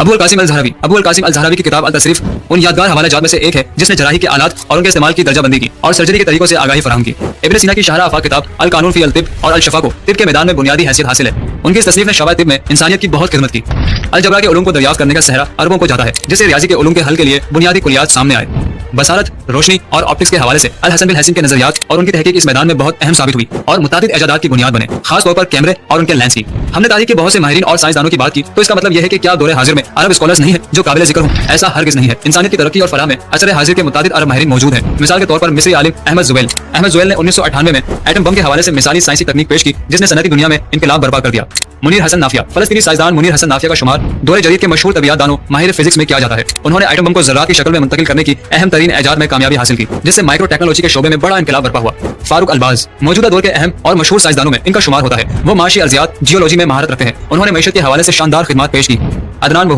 अबू अल कासिम अल ज़हरावी की किताब अल तसरीफ उन यादगार हवाले जात में से एक है जिसने जराही के आलात और उनके इस्तेमाल की दर्जाबंदी की और सर्जरी के तरीकों से आगाही फराहम की। इब्न सीना की शाहरा आफाक किताब अल कानून फी अल तिब और अल शफा को तिब के मैदान में बुनियादी हैसियत हासिल है। उनकी इस तसनीफ ने शवाए तिब में इंसानियत की बहुत खिदमत की। अलजबरा के उलूम को दरियाफ्त करने का सहरा अरबों को जाता है, जिससे रियाजी के उलूम के हल के लिए बुनियादी कुलियात सामने आए। बसारत, रोशनी और ऑप्टिक्स के हवाले से अल हसन बिन हसन के नजरियात और उनकी तहकीक इस मैदान में बहुत अहम साबित हुई और मुतादिद इजादात की बुनियाद बने, खास तौर पर कैमरे और उनके लेंस की। हमने तारीख के बहुत से माहिरीन और साइंसदानों की बात की, तो इसका मतलब यह है कि क्या दौरे हाजिर में अरब स्कॉलर्स नहीं है जो काबिल जिक्र हों? ऐसा हरगिज नहीं है। इंसानियत की तरक्की और फलाह में असर हाजिर के मुतादिद अरब माहिरीन मौजूद हैं। मिसाल के तौर पर मिस्री आलिम अहमद जुवैल ने 1998 में एटम बम के हवाले से मिसाली साइंसी तकनीक पेश की, जिसने सनअती दुनिया में इनकलाब बर्पा कर दिया। मुनीर हसन नाफिया, फलस्तीनी साइंसदान मुनीर हसन नाफिया का शुमार दौरे जदीद के मशहूर तबियात दानों माहिर फिजिक्स में किया जाता है। उन्होंने एटम बम को ज़र्रात की शक्ल में मुंतकिल करने की अहम तरीन इजाद में कामयाबी हासिल की, जिससे माइक्रो टेक्नोलॉजी के शोबे में बड़ा इनकलाब बर्पा हुआ। फारूक अलबाज मौजूदा दौर के अहम और मशहूर साइंसदानों में इनका शुमार होता है। वो माशी अर्जियात जियोलॉजी में महारत रखते हैं। उन्होंने मईशत के हवाले से शानदार खिदमत पेश की। अदनान